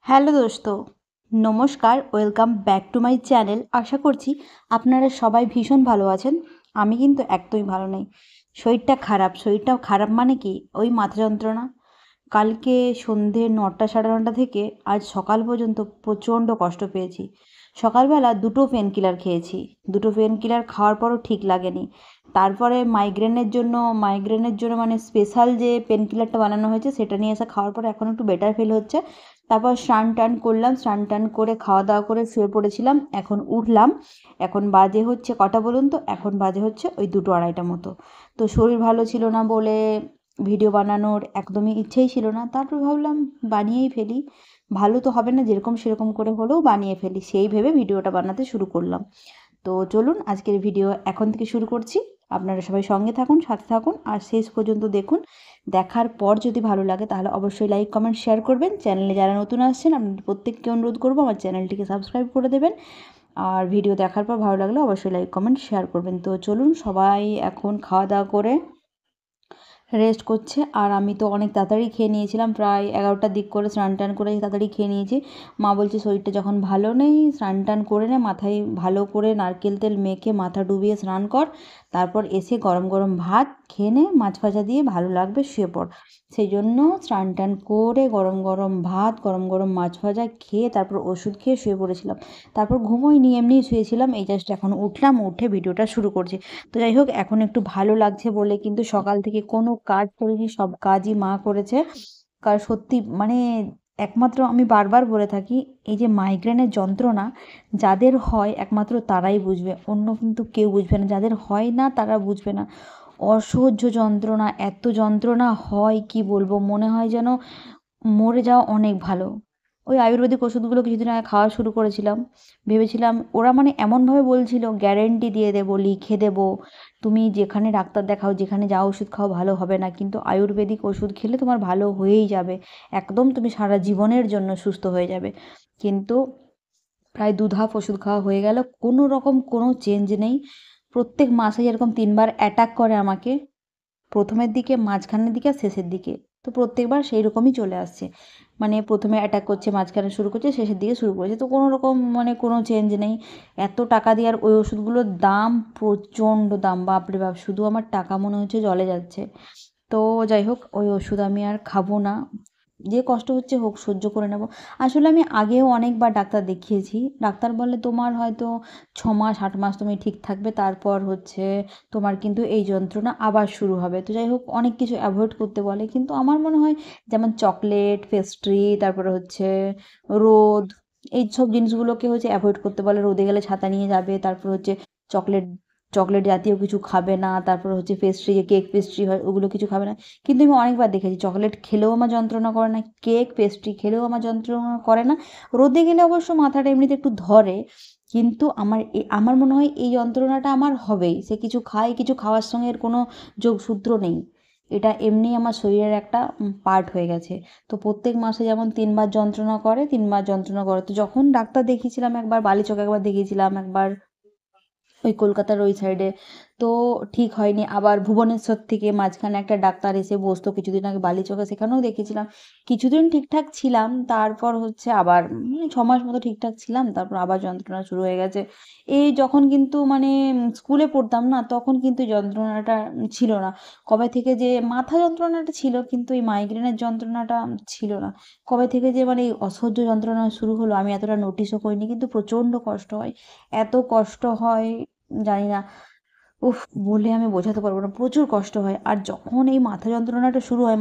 Hello দোস্ত, নমস্কার। Welcome back to my channel. আশা করছি আপনারা সবাই ভীষণ ভালো আছেন। আমি কিন্তু একদমই ভালো নেই। শরীরটা খারাপ মানে কি, ওই মাথা যন্ত্রণা। কালকে সন্ধে 9টা সাড়ে 9টা থেকে আজ সকাল পর্যন্ত প্রচণ্ড কষ্ট পেয়েছি। সকালবেলা দুটো পেন কিলার খেয়েছি। দুটো পেন কিলার খাওয়ার পরও ঠিক লাগেনি। তারপরে মাইগ্রেনের জন্য মানে স্পেশাল যে পেন কিলারটা বানানো হয়েছে সেটা নিয়ে এসে খাওয়ার পরে এখন একটু বেটার ফিল হচ্ছে। তারপর স্নান টান করলাম, স্নান টান করে খাওয়া দাওয়া করে শুয়ে পড়েছিলাম। এখন উঠলাম। এখন বাজে হচ্ছে কটা বলুন তো? এখন বাজে হচ্ছে ওই 2টো 2:30 মতো। তো শরীর ভালো ছিল না বলে ভিডিও বানানোর একদমই ইচ্ছেই ছিল না। তারপর ভাবলাম বানিয়েই ফেলি। ভালো তো হবে না, যেরকম সেরকম করে হলেও বানিয়ে ফেলি, সেই ভেবে ভিডিওটা বানাতে শুরু করলাম। তো চলুন আজকের ভিডিও এখন থেকে শুরু করছি। আপনারা সবাই সঙ্গে থাকুন, সাথে থাকুন আর শেষ পর্যন্ত দেখুন। দেখার পর যদি ভালো লাগে তাহলে অবশ্যই লাইক কমেন্ট শেয়ার করবেন। চ্যানেলে যারা নতুন আসছেন আপনাদের প্রত্যেককে অনুরোধ করবো আমার চ্যানেলটিকে সাবস্ক্রাইব করে দেবেন। আর ভিডিও দেখার পর ভালো লাগলে অবশ্যই লাইক কমেন্ট শেয়ার করবেন। তো চলুন, সবাই এখন খাওয়া দাওয়া করে রেস্ট করছে। আর আমি তো অনেক তাড়াতাড়ি খেয়ে নিয়েছিলাম, প্রায় 11টার দিক করে স্নান টান করে তাড়াতাড়ি খেয়ে নিয়েছি। মা বলছে শরীরটা যখন ভালো নেই স্নান টান করে নে, মাথায় ভালো করে নারকেল তেল মেখে মাথা ডুবিয়ে স্নান কর, তারপর এসে গরম গরম ভাত খেয়ে নে, মাছ ভাজা দিয়ে ভালো লাগবে, শুয়ে পড়। সেই জন্য স্নান টান করে গরম গরম ভাত গরম গরম মাছ ভাজা খেয়ে তারপর ওষুধ খেয়ে শুয়ে পড়েছিলাম। তারপর ঘুমোইনি, এমনিই শুয়েছিলাম। এই জাস্ট এখন উঠলাম, উঠে ভিডিওটা শুরু করছি। তো যাই হোক, এখন একটু ভালো লাগছে বলে কিন্তু সকাল থেকে কোনো কাজ করিনি, সব কাজই মা করেছে। কারণ সত্যি মানে একমাত্র আমি বারবার বলে থাকি, এই যে মাইগ্রেনের যন্ত্রণা যাদের হয় একমাত্র তারাই বুঝবে, অন্য কিন্তু কেউ বুঝবে না। যাদের হয় না তারা বুঝবে না। অসহ্য যন্ত্রণা, এত যন্ত্রণা হয় কি বলবো, মনে হয় যেন মরে যাওয়া অনেক ভালো। ওই আয়ুর্বেদিক ওষুধগুলো কিছুদিন আগে খাওয়া শুরু করেছিলাম। ভেবেছিলাম ওরা মানে এমনভাবে বলছিল গ্যারেন্টি দিয়ে দেবো, লিখে দেবো, তুমি যেখানে ডাক্তার দেখাও, যেখানে যা ওষুধ খাও ভালো হবে না, কিন্তু আয়ুর্বেদিক ওষুধ খেলে তোমার ভালো হয়েই যাবে, একদম তুমি সারা জীবনের জন্য সুস্থ হয়ে যাবে। কিন্তু প্রায় 2 ধাপ ওষুধ খাওয়া হয়ে গেল, কোনো রকম কোনো চেঞ্জ নেই। প্রত্যেক মাসে যেরকম 3বার অ্যাটাক করে আমাকে, প্রথমের দিকে, মাঝখানের দিকে আর শেষের দিকে, তো প্রত্যেকবার সেই রকমই চলে আসছে। মানে প্রথমে অ্যাটাক করছে, মাঝখানে শুরু করছে, শেষের দিকে শুরু করেছে, তো কোনো রকম মানে কোনো চেঞ্জ নেই। এত টাকা দিয়ে আর ওই ওষুধগুলোর দাম, প্রচণ্ড দাম, বাপরে বাপ, শুধু আমার টাকা মনে হচ্ছে জলে যাচ্ছে। তো যাই হোক, ওই ওষুধ আমি আর খাবো না। যে কষ্ট হচ্ছে হোক, সহ্য করে নেব। আসলে আমি আগেও অনেকবার ডাক্তার দেখিয়েছি। ডাক্তার বলে তোমার হয়তো 6 মাস 8 মাস তুমি ঠিক থাকবে, তারপর হচ্ছে তোমার কিন্তু এই যন্ত্রণা আবার শুরু হবে। তো যাই হোক, অনেক কিছু অ্যাভয়েড করতে বলে, কিন্তু আমার মনে হয় যেমন চকলেট, পেস্ট্রি, তারপরে হচ্ছে রোদ, এই সব জিনিসগুলোকে হচ্ছে অ্যাভয়েড করতে বলে। রোদে গেলে ছাতা নিয়ে যাবে, তারপর হচ্ছে চকলেট চকলেট জাতীয় কিছু খাবে না, তারপর হচ্ছে পেস্ট্রি, যে কেক পেস্ট্রি হয় ওগুলো কিছু খাবে না। কিন্তু আমি অনেকবার দেখেছি চকলেট খেলেও আমার যন্ত্রণা করে না, কেক পেস্ট্রি খেলেও আমার যন্ত্রণা করে না। রোদে গেলে অবশ্য মাথাটা এমনিতে একটু ধরে, কিন্তু আমার মনে হয় এই যন্ত্রণাটা আমার হবেই। সে কিছু খায়, কিছু খাওয়ার সঙ্গে এর কোনো যোগসূত্র নেই। এটা এমনিই আমার শরীরের একটা পার্ট হয়ে গেছে। তো প্রত্যেক মাসে যেমন 3বার যন্ত্রণা করে, 3বার যন্ত্রণা করে। তো যখন ডাক্তার দেখিয়েছিলাম, একবার বালিচকে একবার দেখিয়েছিলাম, একবার ওই কলকাতার ওই সাইডে, তো ঠিক হয়নি। আবার ভুবনেশ্বর থেকে মাঝখানে একটা ডাক্তার এসে বসতো কিছুদিন আগে বালিচকে, সেখানেও দেখিয়েছিলাম। কিছুদিন ঠিকঠাক ছিলাম, তারপর হচ্ছে আবার 6 মাস মতো ঠিকঠাক ছিলাম, তারপর আবার যন্ত্রণা শুরু হয়ে গেছে। এই যখন কিন্তু মানে স্কুলে পড়তাম না, তখন কিন্তু এই যন্ত্রণাটা ছিল না। কবে থেকে যে মাথা যন্ত্রণাটা ছিল, কিন্তু এই মাইগ্রেনের যন্ত্রণাটা ছিল না। কবে থেকে যে মানে এই অসহ্য যন্ত্রণা শুরু হলো আমি এতটা নোটিশও করিনি, কিন্তু প্রচণ্ড কষ্ট হয়। এত কষ্ট হয় জানি না, উফ, বলে আমি বোঝাতে পারবো না, প্রচুর কষ্ট হয়। আর যখন এই মাথা যন্ত্রণাটা শুরু হয়,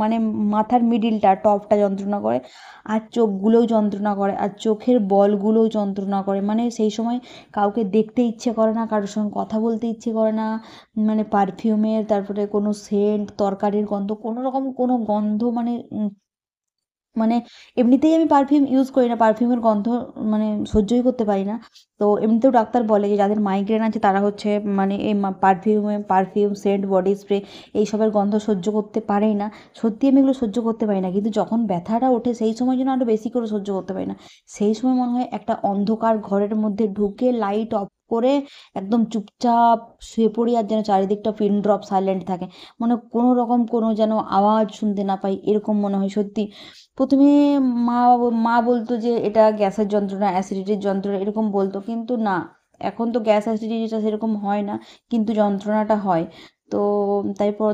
মানে মাথার মিডিলটা, টপটা যন্ত্রণা করে, আর চোখগুলোও যন্ত্রণা করে, আর চোখের বলগুলোও যন্ত্রণা করে। মানে সেই সময় কাউকে দেখতে ইচ্ছে করে না, কারোর সঙ্গে কথা বলতে ইচ্ছে করে না। মানে পারফিউমের, তারপরে কোনো সেন্ট, তরকারির গন্ধ, কোনো রকম কোনো গন্ধ মানে মানে এমনিতেই আমি পারফিউম ইউজ করি না, পারফিউমের গন্ধ মানে সহ্যই করতে পারি না। তো এমনিতেও ডাক্তার বলে যে যাদের মাইগ্রেন আছে তারা হচ্ছে মানে এই পারফিউম, সেন্ট, বডি স্প্রে এইসবের গন্ধ সহ্য করতে পারেই না। সত্যি আমি এগুলো সহ্য করতে পারি না, কিন্তু যখন ব্যথাটা ওঠে সেই সময় যেন আরও বেশি করে সহ্য করতে পারি না। সেই সময় মনে হয় একটা অন্ধকার ঘরের মধ্যে ঢুকে লাইট অফ করে একদম চুপচাপ শুয়ে পড়ি, আর যেন চারিদিকটা পিন ড্রপ সাইলেন্ট থাকে, মানে কোনো রকম কোনো যেন আওয়াজ শুনতে না পাই, এরকম মনে হয় সত্যি। প্রথমে মা মা বলতো যে এটা গ্যাসের যন্ত্রণা, অ্যাসিডিটির যন্ত্রণা, এরকম বলতো, কিন্তু না, এখন তো গ্যাস অ্যাসিডিটিটা সেরকম হয় না, কিন্তু যন্ত্রণাটা হয়। তো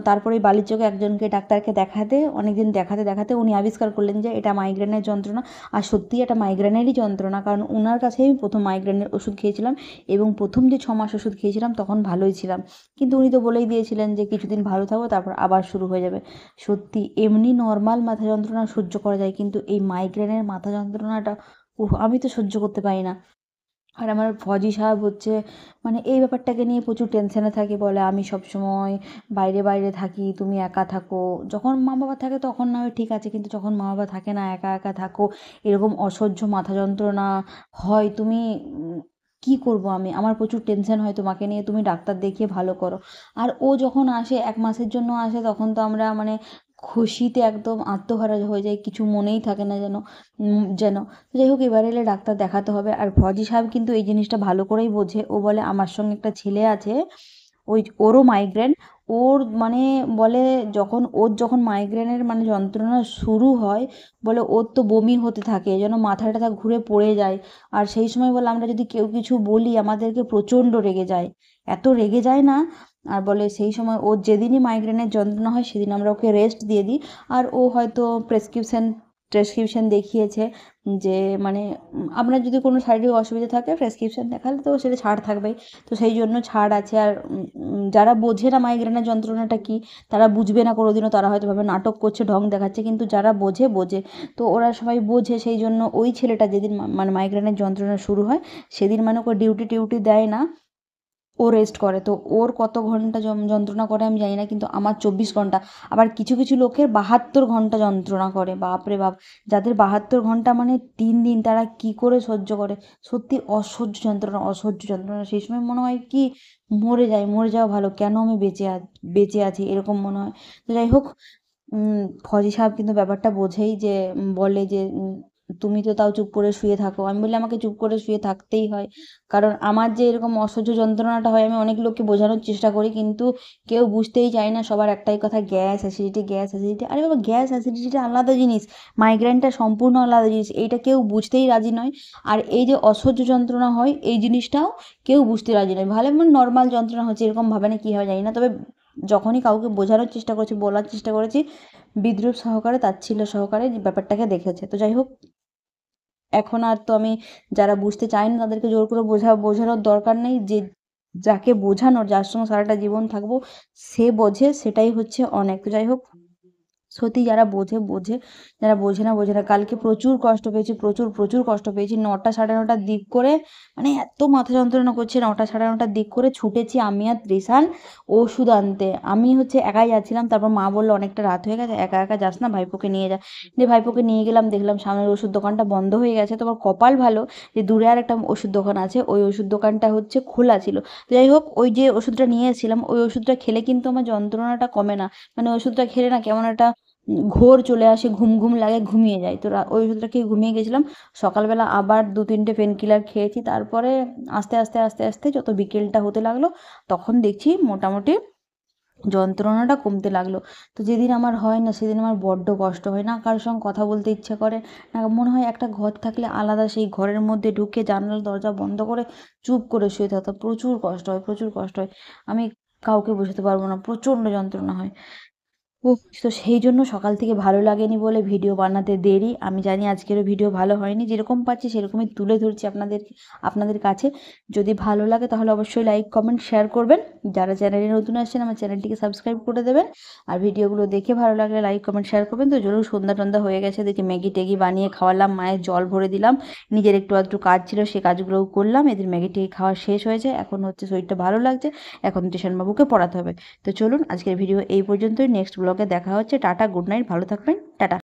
তারপরে বালির চোখে একজনকে ডাক্তারকে দেখাতে, অনেকদিন দেখাতে দেখাতে উনি আবিষ্কার করলেন যে এটা মাইগ্রেনের যন্ত্রণা। আর সত্যিই এটা মাইগ্রেনেরই যন্ত্রণা, কারণ ওনার কাছেই আমি প্রথম মাইগ্রেনের ওষুধ খেয়েছিলাম, এবং প্রথম যে 6 মাস ওষুধ খেয়েছিলাম তখন ভালোই ছিলাম, কিন্তু উনি তো বলেই দিয়েছিলেন যে কিছুদিন ভালো থাকবো, তারপর আবার শুরু হয়ে যাবে। সত্যি এমনি নর্মাল মাথা যন্ত্রণা সহ্য করা যায়, কিন্তু এই মাইগ্রেনের মাথা যন্ত্রণাটা, আমি তো সহ্য করতে পারি না। আর আমার ফজি সাহেব হচ্ছে, মানে এই ব্যাপারটাকে নিয়ে প্রচুর টেনশনে থাকে, বলে আমি সবসময় বাইরে বাইরে থাকি, তুমি একা থাকো। যখন মা বাবা থাকে তখন না হয় ঠিক আছে, কিন্তু যখন মা বাবা থাকে না, একা একা থাকো, এরকম অসহ্য মাথা যন্ত্রণা হয়, তুমি কী করবো আমি, আমার প্রচুর টেনশন হয় তোমাকে নিয়ে, তুমি ডাক্তার দেখিয়ে ভালো করো। আর ও যখন আসে 1 মাসের জন্য আসে, তখন তো আমরা মানে খুশিতে একদম আত্মহারা হয়ে যাই, কিছু মনেই থাকে না যেন, যেন। যাই হোক, এবার এলে ডাক্তার দেখাতে হবে। আর ফজি সাহেব কিন্তু এই জিনিসটা ভালো করেই বোঝে। ও বলে আমার সঙ্গে একটা ছেলে আছে, ওরও মাইগ্রেন। ওর মানে বলে, যখন মাইগ্রেনের মানে যন্ত্রণা শুরু হয়, বলে ওর তো বমি হতে থাকে, যেন মাথা টাথা ঘুরে পড়ে যায়। আর সেই সময় বলে আমরা যদি কেউ কিছু বলি আমাদেরকে প্রচণ্ড রেগে যায়, এত রেগে যায় না। আর বলে সেই সময় ওর যেদিনই মাইগ্রেনের যন্ত্রণা হয় সেদিন আমরা ওকে রেস্ট দিয়ে দিই। আর ও হয়তো প্রেসক্রিপশন দেখিয়েছে যে মানে আপনার যদি কোনো শারীরিক অসুবিধা থাকে প্রেসক্রিপশন দেখালে তো সেটা ছাড় থাকবেই। তো সেই জন্য ছাড় আছে। আর যারা বোঝে না মাইগ্রেনের যন্ত্রণাটা কী, তারা বুঝবে না কোনোদিনও, তারা হয়তো ভাবে নাটক করছে, ঢং দেখাচ্ছে, কিন্তু যারা বোঝে বোঝে। তো ওরা সবাই বোঝে, সেই জন্য ওই ছেলেটা যেদিন মানে মাইগ্রেনের যন্ত্রণা শুরু হয়, সেদিন মানে ওকে ডিউটি টিউটি দেয় না, ও রেস্ট করে। তো ওর কত ঘন্টা যন্ত্রণা করে আমি জানি না, কিন্তু আমার 24 ঘন্টা। আবার কিছু কিছু লোকের 72 ঘন্টা যন্ত্রণা করে, বাপরে বাপ! যাদের 72 ঘন্টা মানে 3 দিন, তারা কি করে সহ্য করে? সত্যি অসহ্য যন্ত্রণা, অসহ্য যন্ত্রণা। সেই সময় মনে হয় কি মরে যাওয়া ভালো, কেন আমি বেঁচে আছি, এরকম মনে হয়। তো যাই হোক, ফজি সাহেব কিন্তু ব্যাপারটা বোঝেই, যে বলে যে তুমি তো তাও চুপ করে শুয়ে থাকো। আমি বলি আমাকে চুপ করে শুয়ে থাকতেই হয়, কারণ আমার যে এরকম অসহ্য যন্ত্রণাটা হয়, আমি অনেক লোককে বোঝানোর চেষ্টা করি, কিন্তু কেউ বুঝতেই চায় না। সবার একটাই কথা, গ্যাস অ্যাসিডিটি, গ্যাস অ্যাসিডিটি। আরে বাবা, গ্যাস অ্যাসিডিটিটা আলাদা জিনিস, মাইগ্রেনটা সম্পূর্ণ আলাদা জিনিস, এইটা কেউ বুঝতেই রাজি নয়। আর এই যে অসহ্য যন্ত্রণা হয়, এই জিনিসটাও কেউ বুঝতে রাজি নয়। ভালো মানে নর্মাল যন্ত্রণা হচ্ছে এরকম ভাবে না, কী হবে জানি না। তবে যখনই কাউকে বোঝানোর চেষ্টা করেছি, বলার চেষ্টা করেছি, বিদ্রূপ সহকারে, তাচ্ছিল্য সহকারে ব্যাপারটাকে দেখেছে। তো যাই হোক, এখন আর তো আমি, যারা বুঝতে চায় না তাদেরকে জোর করে বোঝানোর দরকার নেই। যে যাকে বোঝানোর, যার সঙ্গে সারাটা জীবন থাকবো, সে বোঝে, সেটাই হচ্ছে অনেক। তো যাই হোক, সত্যি যারা বোঝে, যারা বোঝে না। কালকে প্রচুর কষ্ট পেয়েছি, প্রচুর কষ্ট পেয়েছি। 9টা 9:30টার দিক করে, মানে এত মাথা যন্ত্রণা করছে, 9টা 9:30টার দিক করে ছুটেছি আমি আর ত্রিশান ওষুধ আনতে। আমি হচ্ছে একাই যাচ্ছিলাম, তারপর মা বললো অনেকটা রাত হয়ে গেছে, একা একা যাস না, ভাইপোকে নিয়ে যা। দিয়ে ভাইপোকে নিয়ে গেলাম, দেখলাম সামনের ওষুধ দোকানটা বন্ধ হয়ে গেছে। তোমার কপাল ভালো যে দূরে আর একটা ওষুধ দোকান আছে, ওই ওষুধ দোকানটা হচ্ছে খোলা ছিল। তো যাই হোক, ওই যে ওষুধটা নিয়ে এসেছিলাম, ওই ওষুধটা খেলে কিন্তু আমার যন্ত্রণাটা কমে না। মানে ওষুধটা খেলে না কেমন একটা ঘোর চলে আসে, ঘুম লাগে, ঘুমিয়ে যাই। তো ওই ওষুধটা খেয়ে ঘুমিয়ে গেছিলাম। সকালবেলা আবার 2-3টে পেন কিলার খেয়েছি। তারপরে আস্তে যত বিকেলটা হতে লাগলো, তখন দেখছি মোটামুটি যন্ত্রণাটা কমতে লাগলো। তো যেদিন আমার হয় না, সেদিন আমার বড্ড কষ্ট হয়, না কারোর সঙ্গে কথা বলতে ইচ্ছে করে না। মনে হয় একটা ঘর থাকলে আলাদা, সেই ঘরের মধ্যে ঢুকে জানলা দরজা বন্ধ করে চুপ করে শুয়ে থাকতাম। প্রচুর কষ্ট হয়। আমি কাউকে বোঝাতে পারবো না, প্রচণ্ড যন্ত্রণা হয়। উফ! তো সেই জন্য সকাল থেকে ভালো লাগেনি বলে ভিডিও বানাতে দেরি। আমি জানি আজকেরও ভিডিও ভালো হয়নি। যেরকম পারছি সেরকমই তুলে ধরছি আপনাদের কাছে। যদি ভালো লাগে তাহলে অবশ্যই লাইক, কমেন্ট, শেয়ার করবেন। যারা চ্যানেলে নতুন আসছেন, আমার চ্যানেলটিকে সাবস্ক্রাইব করে দেবেন। আর ভিডিওগুলো দেখে ভালো লাগলে লাইক, কমেন্ট, শেয়ার করবেন। তো চলুন, সন্ধ্যা-টন্ধ্যা হয়ে গেছে, দেখি ম্যাগি-ট্যাগি বানিয়ে খাওয়ালাম, মায়ের জল ভরে দিলাম। নিজের একটু আধটু কাজ ছিল, সেই কাজগুলোও করলাম। এদের ম্যাগি-ট্যাগি খাওয়া শেষ হয়েছে। এখন হচ্ছে শরীরটা ভালো লাগছে। এখন টিউশনবাবুকে পড়াতে হবে। তো চলুন, আজকের ভিডিও এই পর্যন্তই। নেক্সট ব্লগে দেখা হচ্ছে। টাটা, গুড নাইট, ভালো থাকবেন, টাটা।